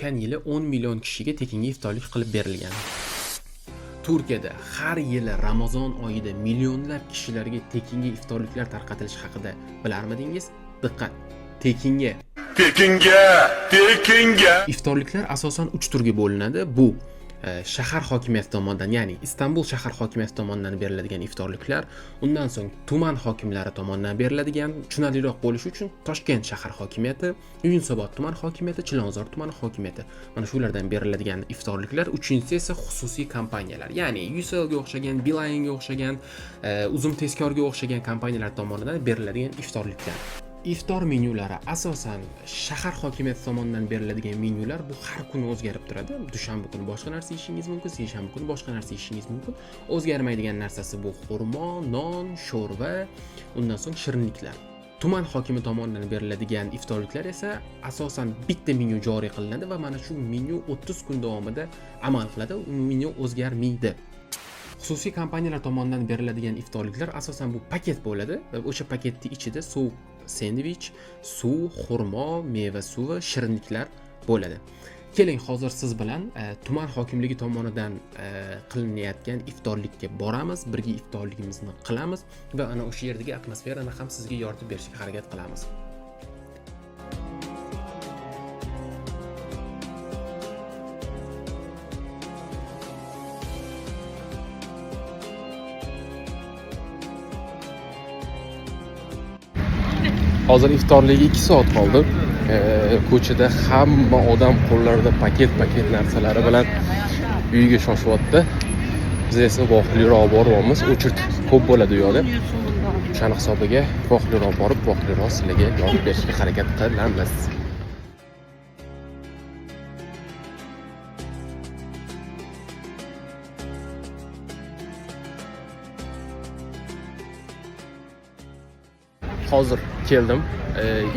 o'tgan yili 10 million kishiga tekinga iftorlik qilib berilgan. Turkiyada har yili Ramazon oyida millionlab kishilarga tekinga iftorliklar tarqatilishi haqida bilarmidingiz? Diqqat, tekinga. Iftorliklar asosan 3 turga bo'linadi. Bu shahar hokimiyati tomonidan, ya'ni Istanbul shahar hokimiyati tomonidan beriladigan iftorliklar, undan so'ng tuman hokimlari tomonidan beriladigan, tushunarliroq bo'lishi uchun Toshkent shahar hokimiyati, Yunusobod tuman hokimiyati, Chilonzor tuman hokimiyati, mana shulardan beriladigan iftorliklar. Uchinchisi esa xususiy kompaniyalar, ya'ni Ucell ga o'xshagan, Beeline ga o'xshagan, Uzum Teskorga o'xshagan kompaniyalar tomonidan beriladigan iftorliklar. Iftor menyulari asosan shahar hokimiyati tomonidan beriladigan menyular. Bu har kuni o'zgarib turadi. Dushanba kuni boshqa narsa yeyishingiz mumkin, seshanba kuni boshqa narsa yeyishingiz mumkin. O'zgarmaydigan narsasi bu xurmo, non, sho'rva, undan so'ng shirinliklar. Tuman hokimi tomonidan beriladigan iftorliklar esa asosan bitta menyu joriy qilinadi va mana shu menyu 30 kun davomida amal qiladi. U menyu o'zgarmaydi. Xususiy kompaniyalar tomonidan beriladigan iftorliklar asosan bu paket bo'ladi va o'sha paketning ichida sovuq sendvich, suv, xurmo, meva suvi, shirinliklar bo'ladi. Keling, hozir siz bilan tuman hokimligi tomonidan qilinayotgan iftorlikka boramiz, birga iftorligimizni qilamiz va ana o'sha yerdagi atmosferani ham sizga yoritib berishga harakat qilamiz. Hozir iftorligiga 2 soat qoldi. Ko'chada hamma odam qo'llarida paket narsalari bilan uyiga shoshyapti. Biz esa voqiliroq boryapmiz. O'chirt ko'p bo'ladi u yoqda. O'shaning hisobiga voqiliroq borib, voqiliroq sizlarga yoritib berishga harakat qilamiz. Hozir keldim.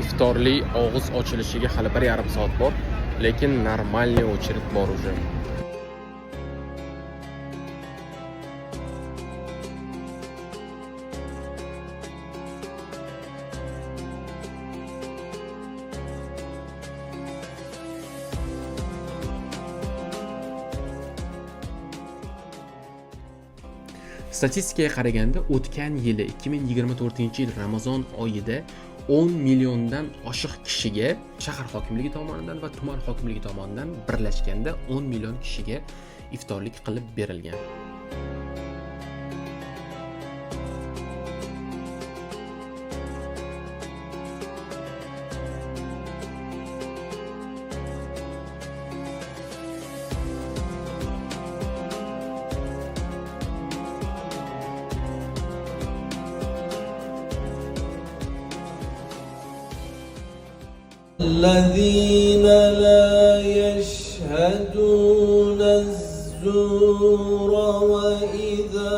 İftorli og'iz ochilishiga hali 1,5 soat bor, lekin normalniy очередь bor уже. Statistikaga qaraganda o'tgan yili 2024-yil Ramazon oyida 10 milliondan oshiq kishiga shahar hokimligi tomonidan va tuman hokimligi tomonidan birlashganda 10 million kishiga iftorlik qilib berilgan. الذين لا يشهدون الزور وإذا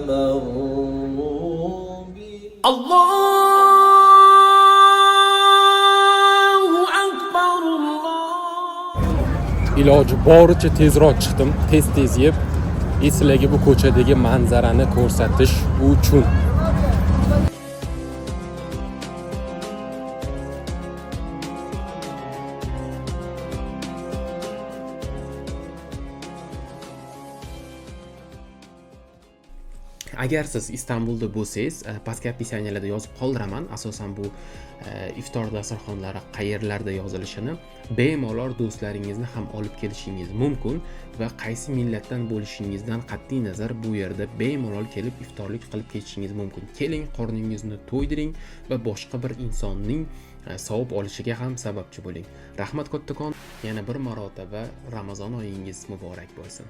مروا Allohu akbar, Alloh. Iloji boricha tezroq chiqdim, tez yeb, sizlarga bu ko'chadagi manzarani ko'rsatish uchun. Agar siz Istanbulda bo'lsangiz, pastga opisiyalarda yozib qoldiraman. Asosan bu iftor dasturxonlari qayerlarda yozilishini, bemalol do'stlaringizni ham olib kelishingiz mumkin va qaysi millatdan bo'lishingizdan qat'iy nazar bu yerda bemalol kelib iftorlik qilib ketishingiz mumkin. Keling, qorningizni to'ydiring va boshqa bir insonning savob olishiga ham sababchi bo'ling. Rahmat kattakon, yana bir marotaba Ramazon oyingiz muborak bo'lsin.